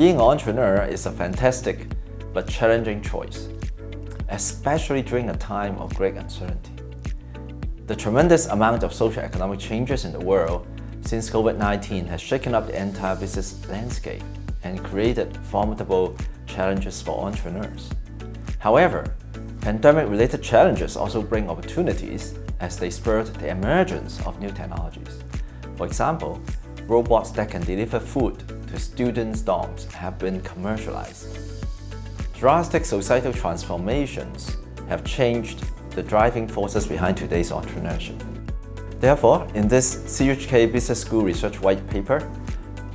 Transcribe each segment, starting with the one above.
Being an entrepreneur is a fantastic but challenging choice, especially during a time of great uncertainty. The tremendous amount of social economic changes in the world since COVID-19 has shaken up the entire business landscape and created formidable challenges for entrepreneurs. However, pandemic-related challenges also bring opportunities as they spurred the emergence of new technologies. For example, robots that can deliver food to students' dorms have been commercialized. Drastic societal transformations have changed the driving forces behind today's entrepreneurship. Therefore, in this CUHK Business School Research White Paper,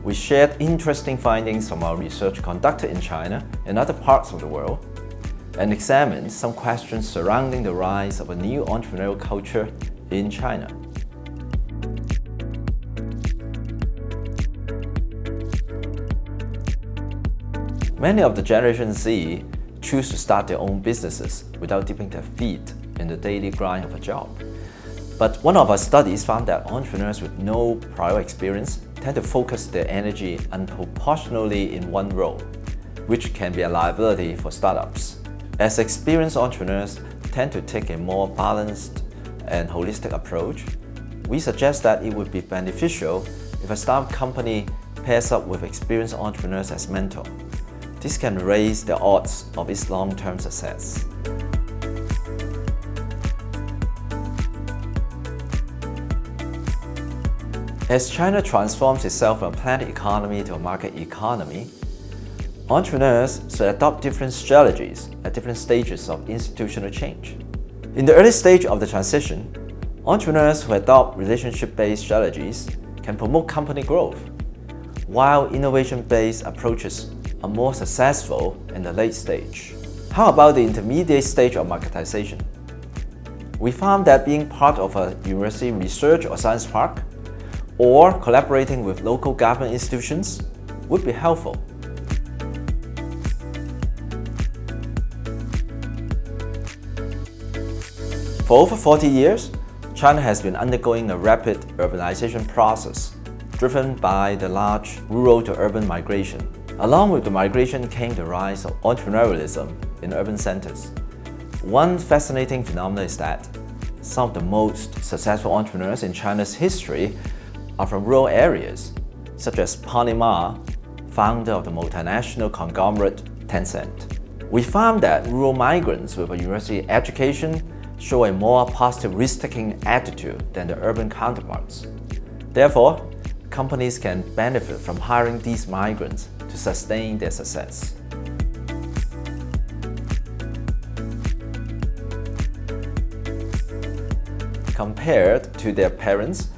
we shared interesting findings from our research conducted in China and other parts of the world, and examined some questions surrounding the rise of a new entrepreneurial culture in China. Many of the Generation Z choose to start their own businesses without dipping their feet in the daily grind of a job. But one of our studies found that entrepreneurs with no prior experience tend to focus their energy unproportionally in one role, which can be a liability for startups. As experienced entrepreneurs tend to take a more balanced and holistic approach, we suggest that it would be beneficial if a startup company pairs up with experienced entrepreneurs as mentors. This can raise the odds of its long-term success. As China transforms itself from a planned economy to a market economy, entrepreneurs should adopt different strategies at different stages of institutional change. In the early stage of the transition, entrepreneurs who adopt relationship-based strategies can promote company growth, while innovation-based approaches are more successful in the late stage. How about the intermediate stage of marketization? We found that being part of a university research or science park, or collaborating with local government institutions would be helpful. For over 40 years, China has been undergoing a rapid urbanization process, driven by the large rural to urban migration. Along with the migration came the rise of entrepreneurialism in urban centers. One fascinating phenomenon is that some of the most successful entrepreneurs in China's history are from rural areas, such as Pony Ma, founder of the multinational conglomerate Tencent. We found that rural migrants with a university education show a more positive risk-taking attitude than their urban counterparts. Therefore, companies can benefit from hiring these migrants to sustain their success. Compared to their parents,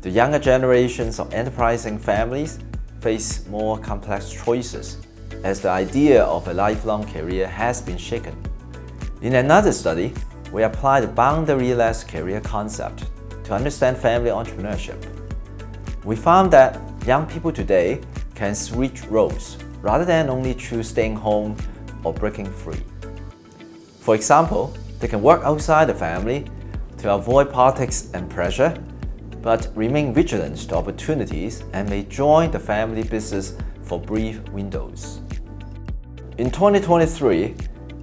the younger generations of enterprising families face more complex choices as the idea of a lifelong career has been shaken. In another study, we applied the boundary-less career concept to understand family entrepreneurship. We found that young people today can switch roles rather than only choose staying home or breaking free. For example, they can work outside the family to avoid politics and pressure, but remain vigilant to opportunities and may join the family business for brief windows. In 2023,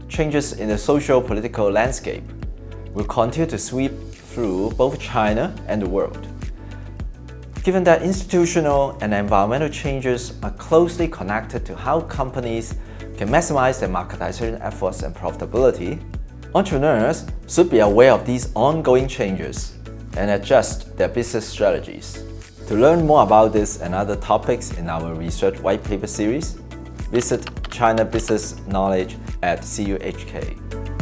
changes in the social-political landscape will continue to sweep through both China and the world. Given that institutional and environmental changes are closely connected to how companies can maximize their marketization efforts and profitability, entrepreneurs should be aware of these ongoing changes and adjust their business strategies. To learn more about this and other topics in our research white paper series, visit China Business Knowledge at CUHK.